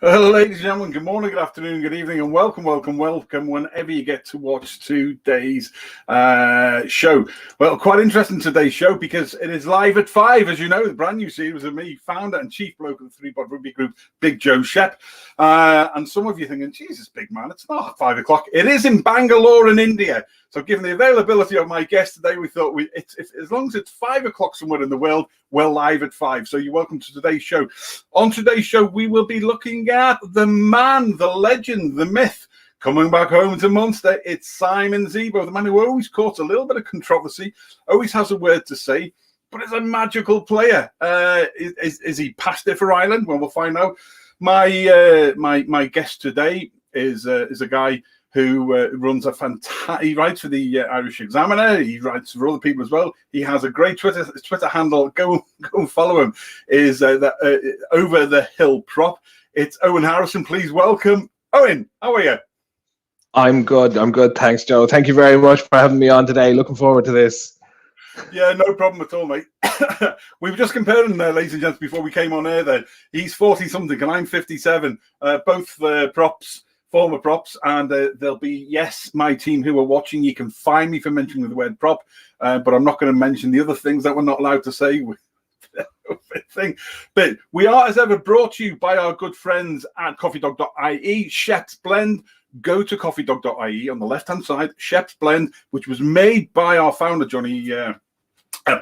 Ladies and gentlemen, good morning, good afternoon, good evening, and welcome whenever you get to watch today's show. Well, quite interesting today's show because it is live at 5, as you know, the brand new series of me, founder and chief bloke of the ThreeBOD Rugby group, Big Joe Shep. And some of you thinking, Jesus, big man, it's not 5 o'clock. It is in Bangalore in India. So given the availability of my guest today, we thought as long as it's 5 o'clock somewhere in the world, we're live at 5. So you're welcome to today's show. On today's show, we will be looking at the man, the legend, the myth, coming back home to Munster. It's Simon ZEBO, the man who always caught a little bit of controversy, always has a word to say, but is a magical player. Is he past it for Ireland? Well, we'll find out. My guest today is a guy who runs a fantastic. He writes for the Irish Examiner. He writes for other people as well. He has a great Twitter handle. Go and follow him. Is Over the Hill Prop. It's Owen HARRISON. Please welcome Owen. How are you? I'm good. Thanks, Joe. Thank you very much for having me on today. Looking forward to this. Yeah, no problem at all, mate. We were just comparing, ladies and gents, before we came on air. There, he's 40-something, and I'm 57. Both props. Former props, and there'll be, yes, my team who are watching. You can find me for mentioning the word prop, but I'm not going to mention the other things that we're not allowed to say. But we are, as ever, brought to you by our good friends at coffeedog.ie, Shep's Blend. Go to coffeedog.ie on the left-hand side, Shep's Blend, which was made by our founder, Johnny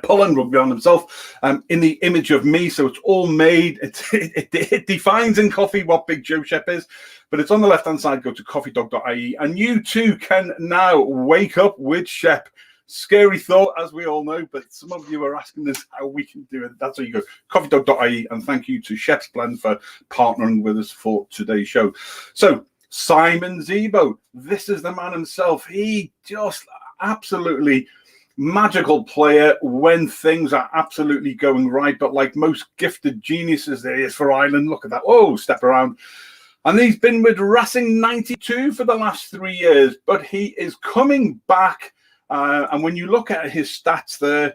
Pullen, rugby on himself, in the image of me. So it's all made. It defines in coffee what Big Joe Shep is. But it's on the left-hand side. Go to coffeedog.ie. And you too can now wake up with Shep. Scary thought, as we all know, but some of you are asking us how we can do it. That's where you go, coffeedog.ie. And thank you to Shep's Blend for partnering with us for today's show. So Simon ZEBO, this is the man himself. He just absolutely magical player when things are absolutely going right. But like most gifted geniuses there is for Ireland, look at that. Oh, step around. And he's been with Racing 92 for the last 3 years, but he is coming back. And when you look at his stats there,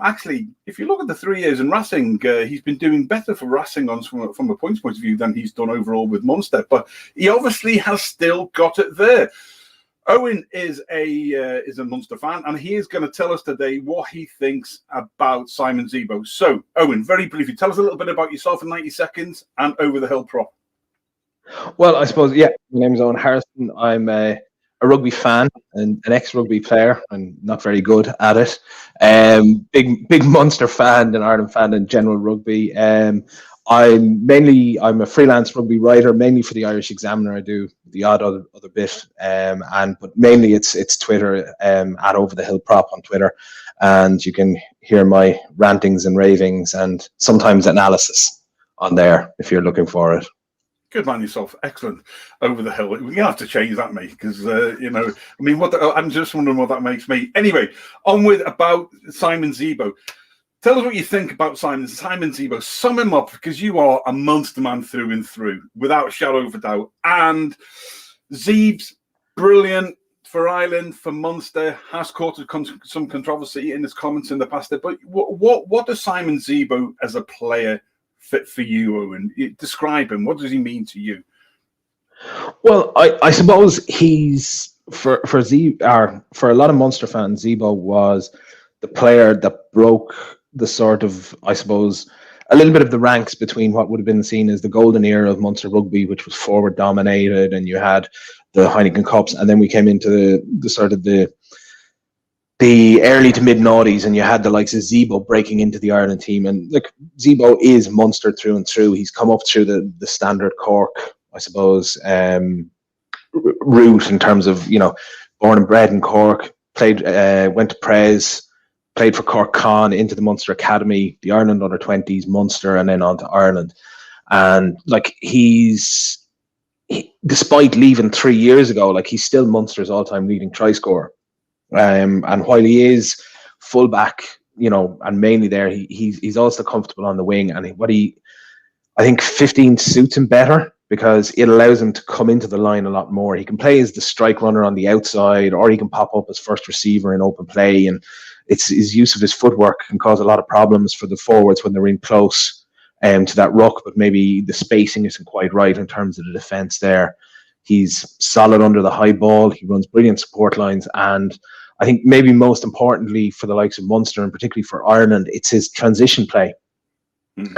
actually, if you look at the 3 years in Racing, he's been doing better for Racing from a points point of view than he's done overall with Munster. But he obviously has still got it there. Owen is a Munster fan, and he is going to tell us today what he thinks about Simon ZEBO. So, Owen, very briefly, tell us a little bit about yourself in 90 seconds and Over the Hill Prop. Well, I suppose, yeah, my name is Owen HARRISON. I'm a rugby fan and an ex-rugby player. I'm not very good at it. Big Munster fan and Ireland fan in general rugby. I'm a freelance rugby writer, mainly for the Irish Examiner. I do the odd other bit, but mainly it's Twitter, at Over the Hill Prop on Twitter, and you can hear my rantings and ravings and sometimes analysis on there if you're looking for it. Good man yourself. Excellent. Over the Hill. We're going to have to change that, mate, because, I'm just wondering what that makes me. Anyway, onward about Simon ZEBO. Tell us what you think about Simon ZEBO. Sum him up, because you are a Munster man through and through, without a shadow of a doubt. And Zeebs, brilliant for Ireland, for Munster, has caused some controversy in his comments in the past. But what does Simon ZEBO as a player fit for you, Owen? Describe him. What does he mean to you? Well, I suppose he's for a lot of Munster fans, ZEBO was the player that broke the sort of, I suppose, a little bit of the ranks between what would have been seen as the golden era of Munster rugby, which was forward dominated, and you had the Heineken Cups, and then we came into the sort of the early to mid noughties, and you had the likes of ZEBO breaking into the Ireland team. And look, ZEBO is Munster through and through. He's come up through the standard Cork, I suppose, route in terms of, born and bred in Cork, played, went to Prez, played for Cork Con, into the Munster Academy, the Ireland under-20s, Munster, and then on to Ireland. And despite leaving 3 years ago, he's still Munster's all-time leading try scorer. And while he is fullback, and mainly there, he's also comfortable on the wing. And I think 15 suits him better, because it allows him to come into the line a lot more. He can play as the strike runner on the outside, or he can pop up as first receiver in open play. And his use of his footwork can cause a lot of problems for the forwards when they're in close to that ruck, but maybe the spacing isn't quite right in terms of the defence there. He's solid under the high ball. He runs brilliant support lines. And I think maybe most importantly for the likes of Munster and particularly for Ireland, it's his transition play.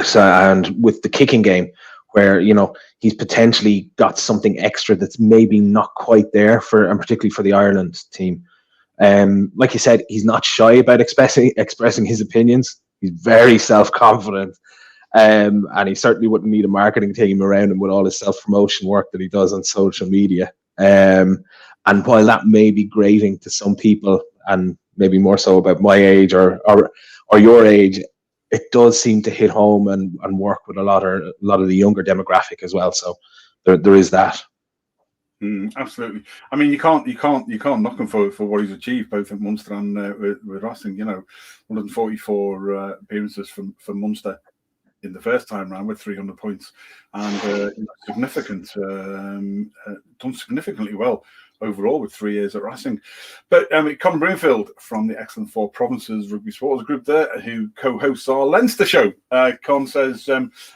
So, and with the kicking game, where, you know, he's potentially got something extra that's maybe not quite there and particularly for the Ireland team. Like you said, he's not shy about expressing his opinions. He's very self-confident. And he certainly wouldn't need a marketing team around him with all his self-promotion work that he does on social media. And while that may be grating to some people, and maybe more so about my age or your age, it does seem to hit home and work with a lot of the younger demographic as well. So there is that. Absolutely. I mean, you can't knock him for what he's achieved both at Munster and with Racing. You know, 144 appearances for Munster in the first time round with 300 points, and significant, done significantly well overall with 3 years at Racing. But Colin Broomfield from the Excellent Four Provinces Rugby Supporters Group there, who co-hosts our Leinster show, Con says,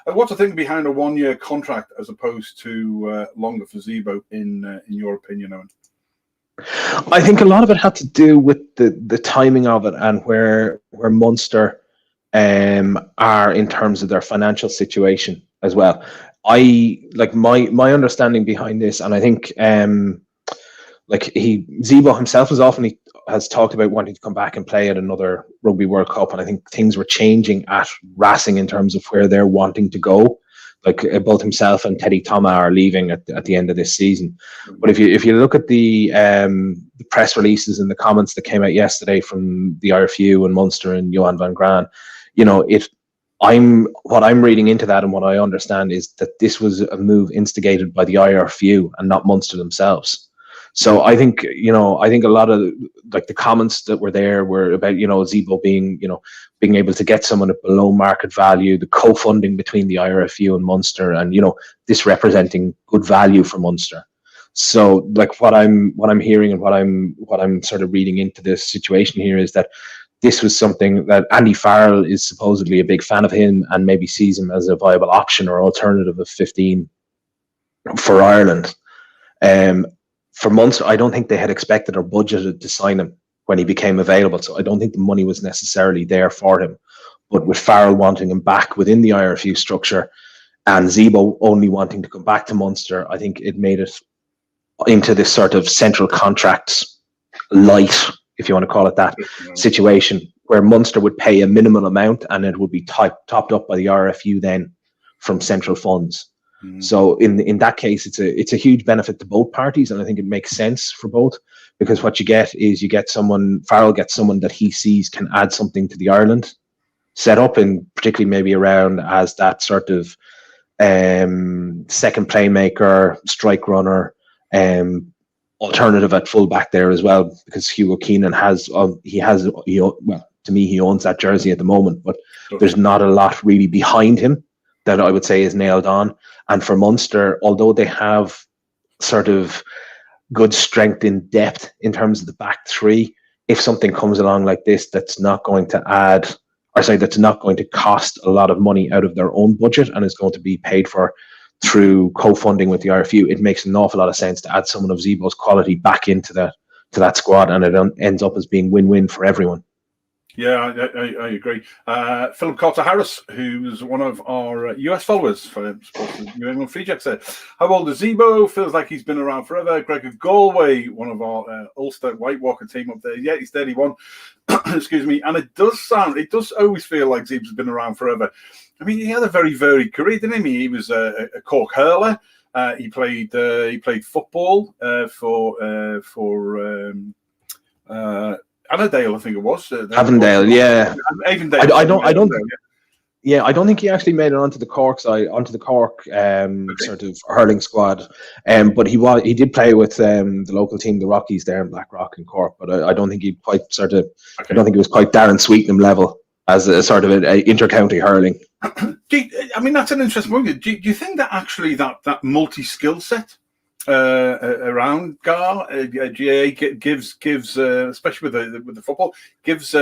what's the thing behind a 1-year contract as opposed to longer for ZEBO in your opinion, Owen? I think a lot of it had to do with the timing of it and where Munster are in terms of their financial situation as well. I like my understanding behind this, and I think ZEBO himself has talked about wanting to come back and play at another Rugby World Cup, and I think things were changing at Racing in terms of where they're wanting to go. Like both himself and Teddy Thomas are leaving at the end of this season. But if you look at the press releases and the comments that came out yesterday from the IRFU and Munster and Johan van Graan, you know, what I'm reading into that and what I understand is that this was a move instigated by the IRFU and not Munster themselves. So I think a lot of like the comments that were there were about, you know, ZEBO being able to get someone at below market value, the co-funding between the IRFU and Munster, and, you know, this representing good value for Munster. So like what I'm hearing and what I'm sort of reading into this situation here is that this was something that Andy Farrell is supposedly a big fan of him and maybe sees him as a viable option or alternative of 15 for Ireland. For Munster, I don't think they had expected or budgeted to sign him when he became available. So I don't think the money was necessarily there for him. But with Farrell wanting him back within the IRFU structure and ZEBO only wanting to come back to Munster, I think it made it into this sort of central contracts light, if you want to call it that, situation where Munster would pay a minimal amount and it would be topped up by the RFU then from central funds. So in that case, it's a huge benefit to both parties, and I think it makes sense for both, because what you get is Farrell gets someone that he sees can add something to the Ireland setup, and particularly maybe around as that sort of second playmaker, strike runner, alternative at fullback there as well, because Hugo Keenan to me, he owns that jersey at the moment, but there's not a lot really behind him that I would say is nailed on. And for Munster, although they have sort of good strength in depth in terms of the back three, if something comes along like this that's not going to cost a lot of money out of their own budget and is going to be paid for through co-funding with the RFU, it makes an awful lot of sense to add someone of ZEBO's quality back into that squad, and it ends up as being win-win for everyone. Yeah, I agree. Philip Carter-Harris, who's one of our US followers for New England Free Jacks, said, how old is ZEBO? Feels like he's been around forever. Gregor Galway, one of our Ulster White Walker team up there. Yeah, he's 31. Excuse me. And it does always feel like Zeebs has been around forever. I mean, he had a very varied career, didn't he? He was a Cork hurler. He played football for Annandale, I think it was. Avondale, yeah. Avondale. I don't think he actually made it onto the Cork sort of hurling squad. But he did play with the local team, the Rockies, there in Blackrock and Cork. But I don't think he quite I don't think it was quite Darren Sweetnam level as a sort of an inter-county hurling. I mean, that's an interesting point. Do you think that actually that multi-skill set around GAR GAA gives especially with the football, gives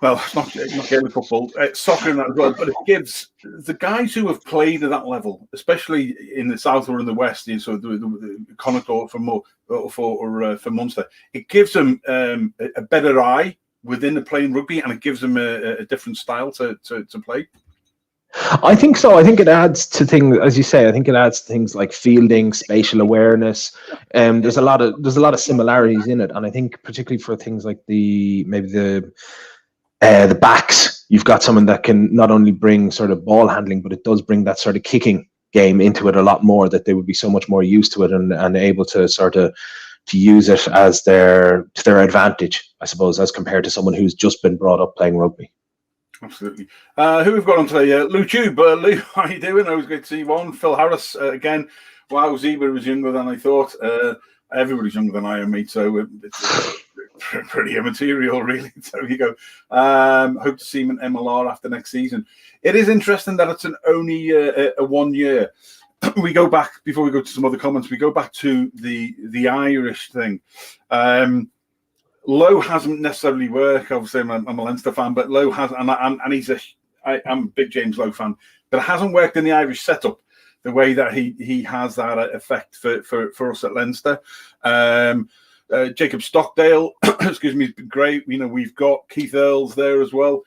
well, not Gaelic football, soccer and that as well, but it gives the guys who have played at that level, especially in the south or in the west, so the Connacht or for Munster, it gives them a better eye within the playing rugby, and it gives them a different style to play. I think so. I think it adds to things, as you say. I think it adds to things like fielding, spatial awareness. There's a lot of similarities in it, and I think particularly for things like the backs, you've got someone that can not only bring sort of ball handling, but it does bring that sort of kicking game into it a lot more, that they would be so much more used to it and able to sort of to use it as to their advantage, I suppose, as compared to someone who's just been brought up playing rugby. Absolutely. Who we've got on today? Lou Tube. Lou, how you doing? Always good to see you on. Phil Harris again. Wow, Zebra was younger than I thought. Everybody's younger than I am, mate. So it's pretty immaterial, really. So you go. Hope to see him in MLR after next season. It is interesting that it's only a 1 year. We go back, before we go to some other comments, we go back to the Irish thing. Lowe hasn't necessarily worked. Obviously, I'm a Leinster fan, but Lowe has, and I'm a big James Lowe fan, but it hasn't worked in the Irish setup the way that he has that effect for us at Leinster. Jacob Stockdale, excuse me, has been great. You know, we've got Keith Earls there as well.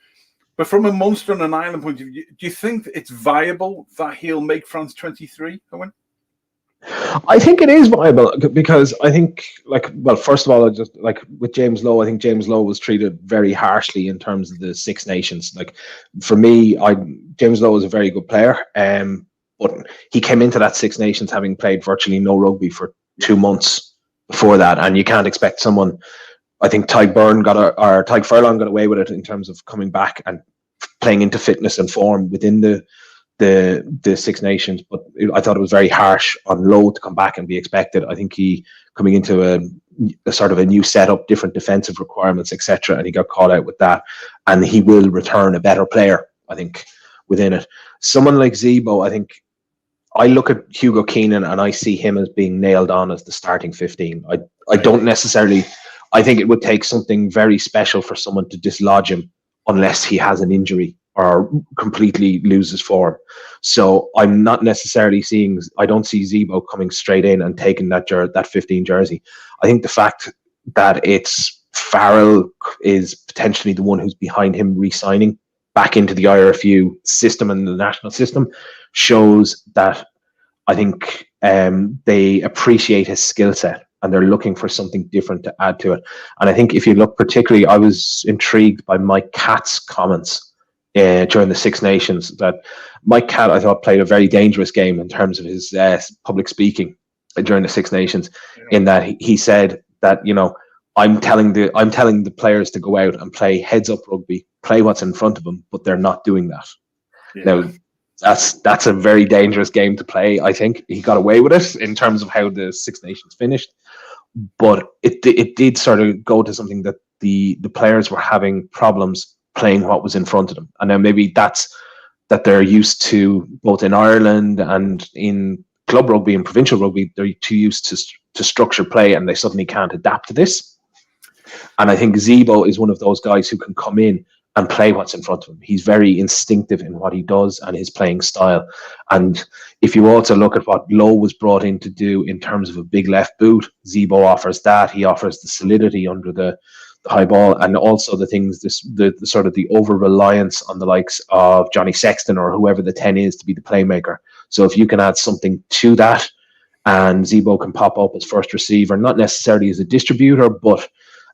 But from a Munster and an Ireland point of view, do you think it's viable that he'll make France 23, Owen? I think it is viable because I think, first of all, just like with James Lowe, I think James Lowe was treated very harshly in terms of the Six Nations. Like for me, James Lowe was a very good player, but he came into that Six Nations having played virtually no rugby for 2 months before that, and you can't expect someone. I think Tyg Furlong got away with it in terms of coming back and playing into fitness and form within the Six Nations, but I thought it was very harsh on Lowe to come back and be expected. I think he coming into a sort of a new setup, different defensive requirements, etc., and he got caught out with that. And he will return a better player, I think, within it. Someone like ZEBO, I think I look at Hugo Keenan and I see him as being nailed on as the starting 15. I don't necessarily. I think it would take something very special for someone to dislodge him unless he has an injury or completely loses form. So I'm not necessarily I don't see ZEBO coming straight in and taking that 15 jersey. I think the fact that it's Farrell is potentially the one who's behind him re-signing back into the IRFU system and the national system shows that I think they appreciate his skill set and they're looking for something different to add to it. And I think if you look particularly, I was intrigued by Mike Catt's comments during the Six Nations, that Mike Catt, I thought, played a very dangerous game in terms of his public speaking during the Six Nations, in that he said that, you know, I'm telling the players to go out and play heads up rugby, play what's in front of them, but they're not doing that. Yeah. Now, that's a very dangerous game to play. I think he got away with it in terms of how the Six Nations finished, but it did sort of go to something that the players were having problems playing what was in front of them. And then maybe that's that they're used to, both in Ireland and in club rugby and provincial rugby, they're too used to structured play and they suddenly can't adapt to this. And I think ZEBO is one of those guys who can come in and play what's in front of him. He's very instinctive in what he does and his playing style. And if you also look at what Lowe was brought in to do in terms of a big left boot, ZEBO offers that. He offers the solidity under the high ball, and also the things, the sort of the over reliance on the likes of Johnny Sexton or whoever the 10 is to be the playmaker. So if you can add something to that, and ZEBO can pop up as first receiver, not necessarily as a distributor, but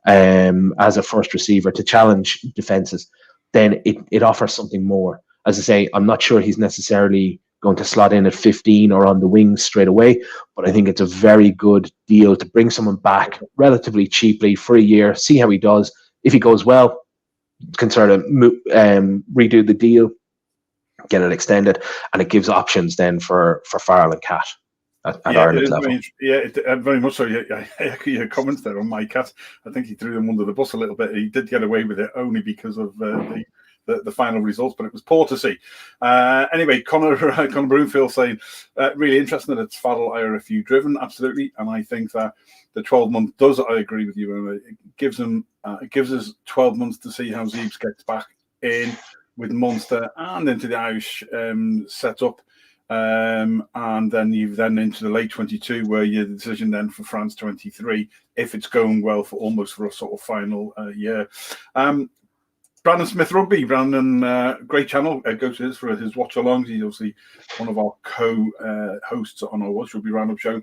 as a first receiver to challenge defenses, then it offers something more. As I say, I'm not sure he's necessarily going to slot in at 15 or on the wings straight away, but I think it's a very good deal to bring someone back relatively cheaply for a year, see how he does. If he goes well, can sort of redo the deal, get it extended, and it gives options then for Farrell and Catt at Ireland level. Very much so. I echo your comments there on Mike Catt. I think he threw them under the bus a little bit. He did get away with it only because of the the final results, but it was poor to see. Anyway, Connor Broomfield saying, really interesting that it's Fadl IRFU driven, absolutely, and I think that the 12-month does. I agree with you, and it gives us 12 months to see how Zeebs gets back in with Munster and into the Irish setup. And then you've into the late 22, where your decision then for France 23, if it's going well for a sort of final year. Brandon Smith Rugby, Brandon, great channel. Go to his for his watch alongs. He's obviously one of our co-hosts on our Watch Rugby Roundup show.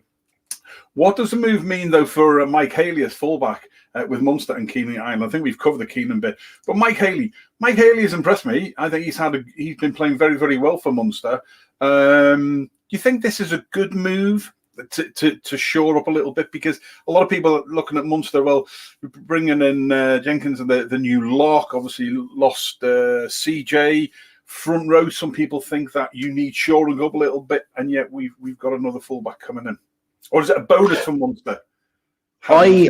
What does the move mean though for Mike Haley as fullback with Munster and Keenan Ireland? I think we've covered the Keenan bit, but Mike Haley has impressed me. I think he's been playing very, very well for Munster. Do you think this is a good move to shore up a little bit? Because a lot of people are looking at Munster, well, bringing in Jenkins and the new lock, obviously lost CJ front row. Some people think that you need shoring up a little bit, and yet we've got another fullback coming in. Or is it a bonus for Munster? I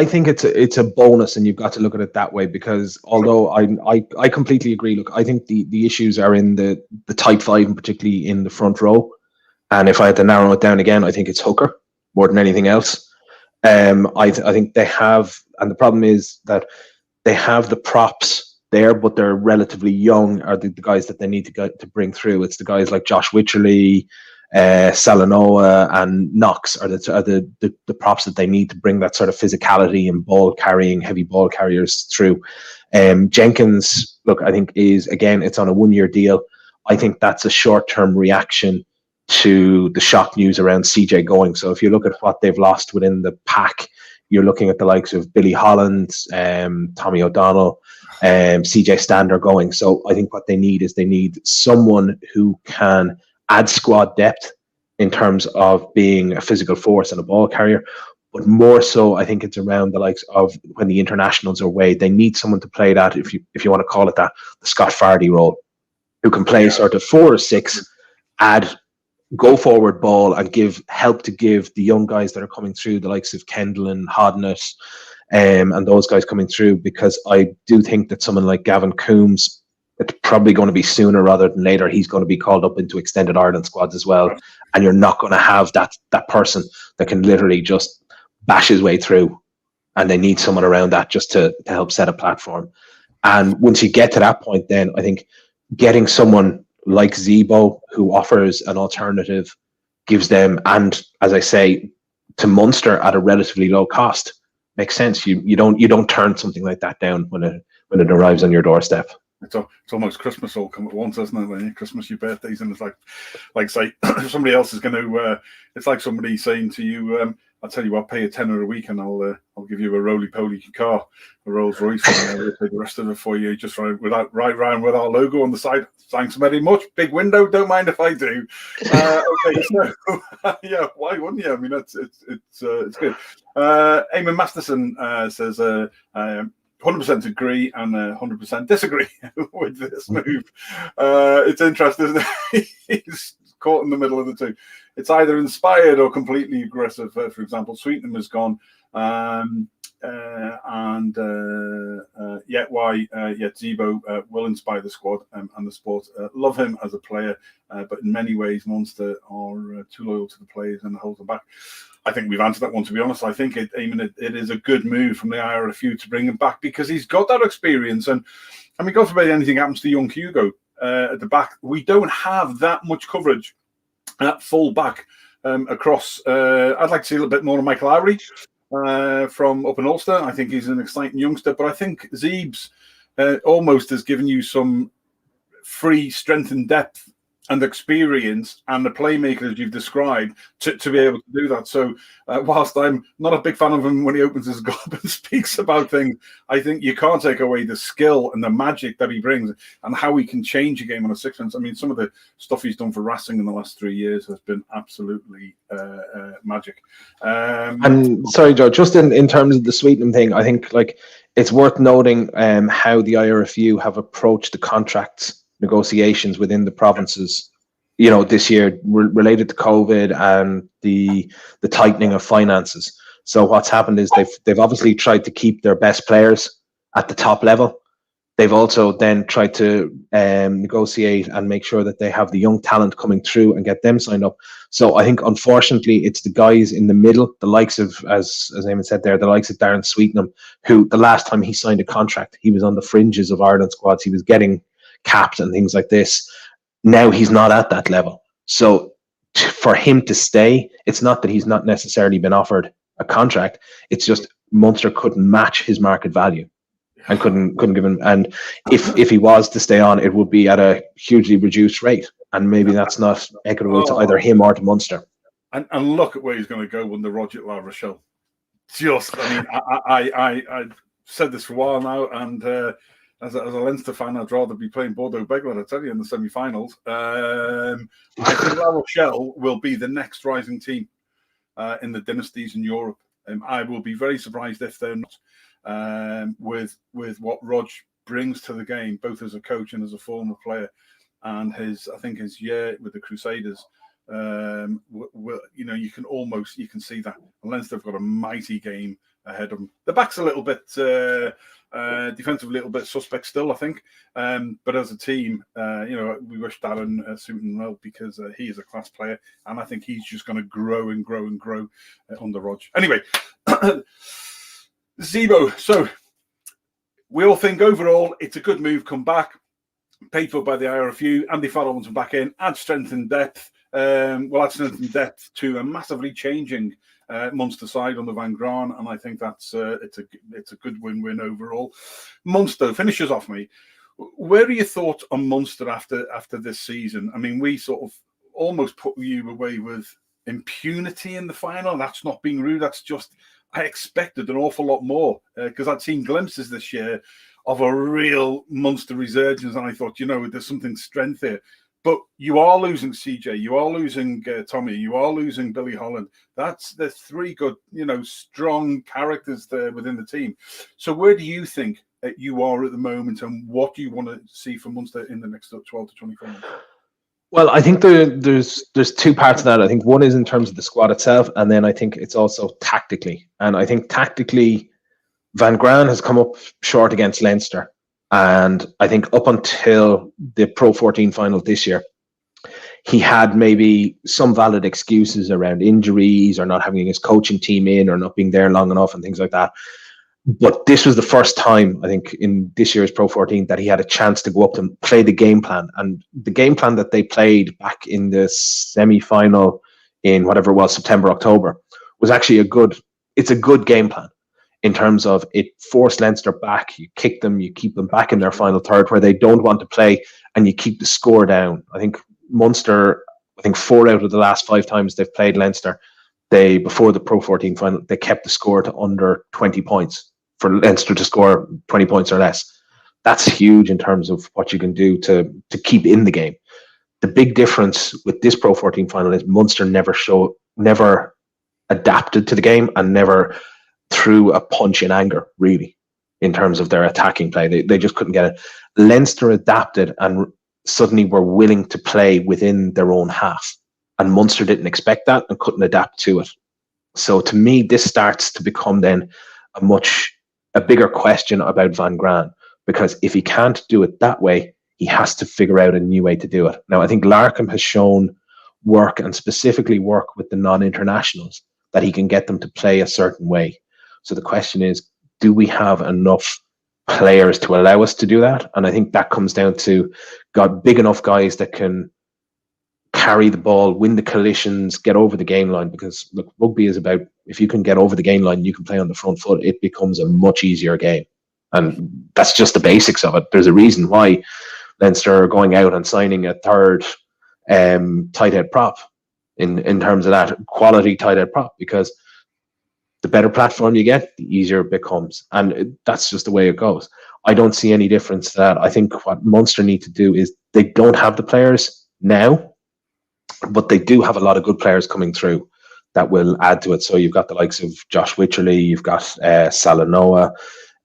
think it's a bonus, and you've got to look at it that way, because although I completely agree. Look, I think the issues are in the tight five, and particularly in the front row. And if I had to narrow it down again, I think it's hooker more than anything else. I think they have, and the problem is that they have the props there, but they're relatively young. Are the guys that they need to bring through? It's the guys like Josh Wycherley, Salanoa and Knox are the props that they need to bring that sort of physicality and ball carrying, heavy ball carriers through. Jenkins, look, I think it's on a 1-year deal. I think that's a short-term reaction to the shock news around CJ going. So if you look at what they've lost within the pack, you're looking at the likes of Billy Holland, Tommy O'Donnell, CJ Stander going. So I think what they need someone who can add squad depth in terms of being a physical force and a ball carrier, but more so I think it's around the likes of when the internationals are away. They need someone to play that, if you want to call it that, the Scott Fardy role, who can play sort of 4 or 6, add go forward ball and help to give the young guys that are coming through, the likes of Kendall and Hodnett, and those guys coming through, because I do think that someone like Gavin Coombs, it's probably going to be sooner rather than later, he's going to be called up into extended Ireland squads as well. And you're not going to have that person that can literally just bash his way through. And they need someone around that just to help set a platform. And once you get to that point, then I think getting someone like ZEBO who offers an alternative, gives them, and as I say, to Munster at a relatively low cost, makes sense. You don't turn something like that down when it arrives on your doorstep. It's almost Christmas all come at once, isn't it? When Christmas, your birthdays, and it's like say somebody else is going to. It's like somebody saying to you, "I'll tell you what, pay a tenner a week, and I'll give you a roly-poly car, a Rolls Royce, and I'll pay the rest of it for you. Just right round with our logo on the side. Thanks very much. Big window. Don't mind if I do. Okay, so yeah, why wouldn't you? I mean, it's good. Eamon Masterson says. 100% agree and 100% disagree with this move. It's interesting, isn't it? He's caught in the middle of the two. It's either inspired or completely aggressive. For example, Sweetenham has gone, ZEBO will inspire the squad and the sport. Love him as a player, but in many ways, Munster are too loyal to the players and hold them back. I think we've answered that one, to be honest. I think it is a good move from the IRFU to bring him back, because he's got that experience. And I mean, God forbid anything happens to young Hugo at the back. We don't have that much coverage at full back across. I'd like to see a little bit more of Michael Ire from up in Ulster. I think he's an exciting youngster, but I think Zeebs almost has given you some free strength and depth and experience and the playmakers you've described to be able to do that. So whilst I'm not a big fan of him when he opens his gob and speaks about things, I think you can't take away the skill and the magic that he brings and how he can change a game on a sixpence. I mean, some of the stuff he's done for Racing in the last 3 years has been absolutely magic. And sorry, Joe, just in terms of the Sweetenham thing, I think it's worth noting how the IRFU have approached the contracts negotiations within the provinces, this year related to COVID and the tightening of finances. So what's happened is they've obviously tried to keep their best players at the top level. They've also then tried to negotiate and make sure that they have the young talent coming through and get them signed up. So I think, unfortunately, it's the guys in the middle, the likes of, as Eamon said there, the likes of Darren Sweetenham, who the last time he signed a contract, he was on the fringes of Ireland squads. He was getting capped and things like this. Now he's not at that level. So for him to stay, it's not that he's not necessarily been offered a contract. It's just Munster couldn't match his market value. And couldn't give him, and if he was to stay on, it would be at a hugely reduced rate, and maybe that's not equitable to either him or to Munster. And look at where he's going to go when the Roger at La Rochelle. Just, I mean, I said this for a while now, and as a Leinster fan, I'd rather be playing Bordeaux Begler, I tell you, in the semi-finals. I think La Rochelle will be the next rising team in the dynasties in Europe. I will be very surprised if they're not. With what Rog brings to the game, both as a coach and as a former player, and his year with the Crusaders, you can see that. And Leinster have got a mighty game ahead of them. The back's a little bit defensively, a little bit suspect still, I think. But as a team, we wish Darren Soooooo well, because he is a class player, and I think he's just going to grow and grow and grow under Rog. Anyway. ZEBO. So we all think overall it's a good move. Come back, paid for by the IRFU. Andy Farrell wants him back in. Add strength and depth. We'll add strength and depth to a massively changing Munster side on the Van Graan, and I think that's it's a good win-win overall. Munster finishes off me. Where are your thoughts on Munster after this season? I mean, we sort of almost put you away with impunity in the final. That's not being rude. That's just. I expected an awful lot more because I'd seen glimpses this year of a real Munster resurgence, and I thought, there's something strength here. But you are losing CJ, you are losing Tommy, you are losing Billy Holland. There's three good, strong characters there within the team. So where do you think you are at the moment, and what do you want to see from Munster in the next 12 to 24 months? Well, I think there's two parts of that. I think one is in terms of the squad itself, and then I think it's also tactically. And I think tactically, Van Graan has come up short against Leinster. And I think up until the Pro 14 final this year, he had maybe some valid excuses around injuries or not having his coaching team in or not being there long enough and things like that. But this was the first time, I think, in this year's Pro 14 that he had a chance to go up and play the game plan. And the game plan that they played back in the semi-final in whatever it was, September, October, was actually a good game plan in terms of it forced Leinster back. You kick them, you keep them back in their final third where they don't want to play, and you keep the score down. I think Munster, 4 out of the last 5 times they've played Leinster, before the Pro 14 final, they kept the score to under 20 points. For Leinster to score 20 points or less. That's huge in terms of what you can do to keep in the game. The big difference with this Pro 14 final is Munster never adapted to the game and never threw a punch in anger, really, in terms of their attacking play. They just couldn't get it. Leinster adapted and suddenly were willing to play within their own half. And Munster didn't expect that and couldn't adapt to it. So to me, this starts to become then a bigger question about Van Graan, because if he can't do it that way, he has to figure out a new way to do it. Now, I think Larkham has shown work, and specifically work with the non-internationals, that he can get them to play a certain way. So the question is, do we have enough players to allow us to do that? And I think that comes down to big enough guys that can carry the ball, win the collisions, get over the game line, because look, rugby is about, if you can get over the game line, you can play on the front foot, it becomes a much easier game. And that's just the basics of it. There's a reason why Leinster are going out and signing a third tight head prop in terms of that quality tight head prop, because the better platform you get, the easier it becomes. And that's just the way it goes. I don't see any difference to that. I think what Munster need to do is, they don't have the players now, but they do have a lot of good players coming through that will add to it. So you've got the likes of Josh Wycherley, you've got Salanoa,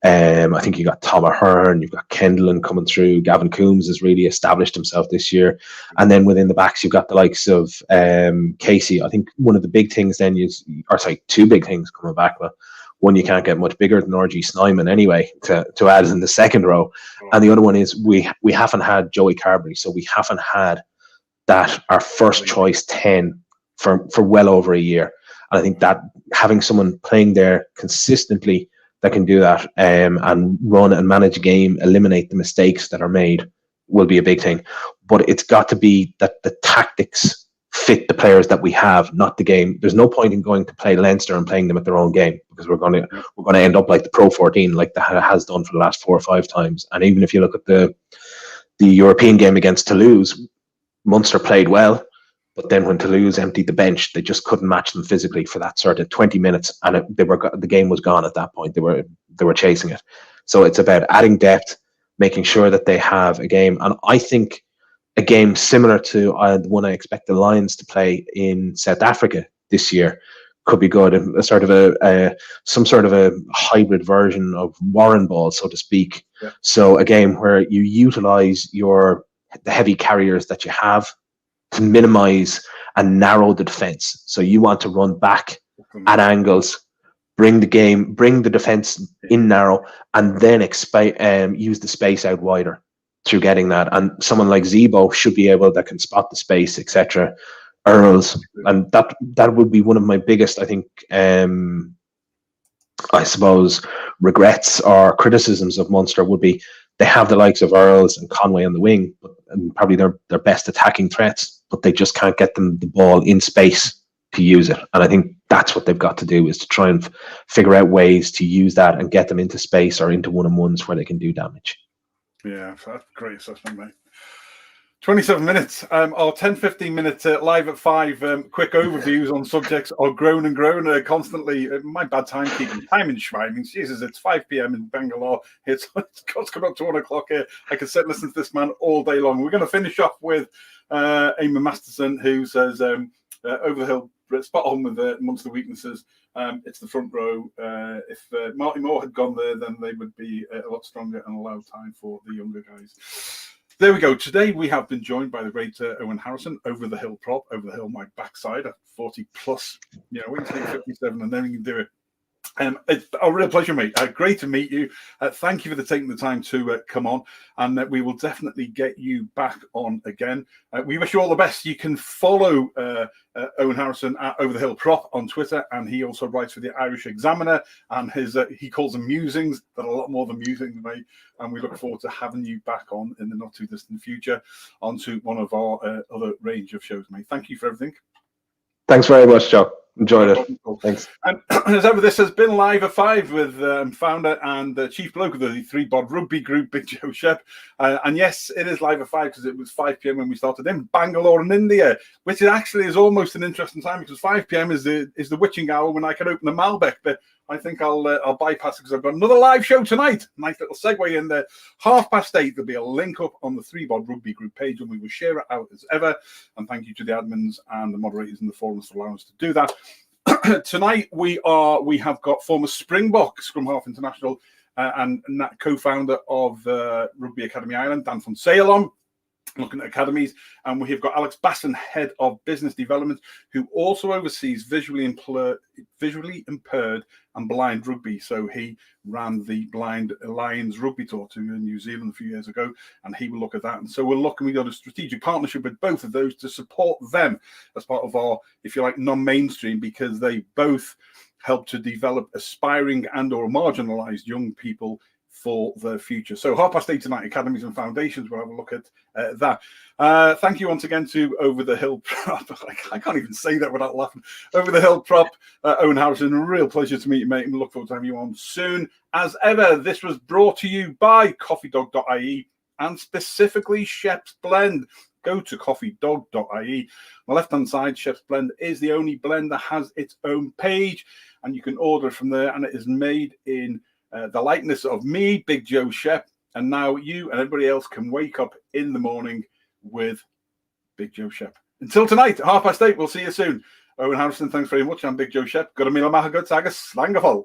I think you got Tom Ahern, you've got Kendall coming through. Gavin Coombs has really established himself this year. And then within the backs, you've got the likes of Casey. I think one of the big things then two big things coming back. But One, you can't get much bigger than RG Snyman anyway to add in the second row. And the other one is we haven't had Joey Carberry, so we haven't had that our first choice 10 for well over a year. And I think that having someone playing there consistently that can do that and run and manage a game, eliminate the mistakes that are made, will be a big thing. But it's got to be that the tactics fit the players that we have, not the game. There's no point in going to play Leinster and playing them at their own game, because we're going to end up like the Pro 14, like that has done for the last 4 or 5 times. And even if you look at the European game against Toulouse, Munster played well, but then when Toulouse emptied the bench, they just couldn't match them physically for that sort of 20 minutes, and the game was gone at that point. They were chasing it. So it's about adding depth, making sure that they have a game, and I think a game similar to the one I expect the Lions to play in South Africa this year could be good. Some sort of a hybrid version of Warren ball, so to speak. Yeah. So a game where you utilize the heavy carriers that you have to minimize and narrow the defense. So you want to run back at angles, bring the defense in narrow, and then use the space out wider through getting that. And someone like ZEBO should be able, that can spot the space, etc. Earls, and that would be one of my biggest, I think, I suppose, regrets or criticisms of Munster would be they have the likes of Earls and Conway on the wing, and probably their best attacking threats, but they just can't get them the ball in space to use it. And I think that's what they've got to do, is to try and figure out ways to use that and get them into space or into one-on-ones where they can do damage. Yeah, that's a great assessment, mate. 27 minutes. Our 10-15 minute live at 5 quick overviews on subjects are grown and grown constantly. My bad timekeeping. Time in Schwein. Jesus, it's 5 p.m. in Bangalore. It's come up to 1 o'clock here. I could sit and listen to this man all day long. We're going to finish off with Eamon Masterson, who says, over the hill, spot on with the Munster weaknesses. It's the front row. If Marty Moore had gone there, then they would be a lot stronger and allow time for the younger guys. There we go. Today we have been joined by the great Owen Harrison, over the hill prop, over the hill my backside at 40 plus. You know, we can take 57 and then we can do it. It's a real pleasure, mate. Great to meet you. Thank you for taking the time to come on, and we will definitely get you back on again. We wish you all the best. You can follow Owen Harrison at Over the Hill Prop on Twitter, and he also writes for the Irish Examiner, and he calls them musings. That are a lot more than musings, mate. And we look forward to having you back on in the not too distant future onto one of our other range of shows, mate. Thank you for everything. Thanks very much, Joe. Enjoyed it. Thanks. And as ever, this has been Live at 5 with founder and chief bloke of the ThreeBOD Rugby group, Big Joe Shep. And yes, it is Live at 5 because it was 5 p.m. when we started in Bangalore in India, which actually is almost an interesting time, because 5 p.m. is the witching hour when I can open the Malbec. But I think I'll bypass it because I've got another live show tonight. Nice little segue in there. 8:30, there'll be a link up on the ThreeBOD Rugby group page, and we will share it out as ever. And thank you to the admins and the moderators in the forums for allowing us to do that. Tonight we have got former Springbok Scrum Half International and co-founder of Rugby Academy Ireland, Dan Fonseca, on looking at academies, and we have got Alex Basson, head of business development, who also oversees visually impaired and blind rugby. So he ran the Blind Lions rugby tour to New Zealand a few years ago, and he will look at that. And so we got a strategic partnership with both of those to support them as part of our, if you like, non-mainstream, because they both help to develop aspiring and or marginalized young people for the future. So 8:30 tonight, Academies and Foundations, we'll have a look at that. Thank you once again to Over the Hill Prop. I can't even say that without laughing. Over the Hill Prop, Owen Harrison, a real pleasure to meet you, mate, and look forward to having you on soon. As ever, this was brought to you by coffeedog.ie and specifically Shep's Blend. Go to coffeedog.ie. On the left-hand side, Shep's Blend is the only blend that has its own page, and you can order from there, and it is made in the likeness of me, Big Joe Shep, and now you and everybody else can wake up in the morning with Big Joe Shep. Until tonight, 8:30, we'll see you soon. Owen Harrison, thanks very much. I'm Big Joe Shep. Got a meal of Mahagut, Agus, Langafol.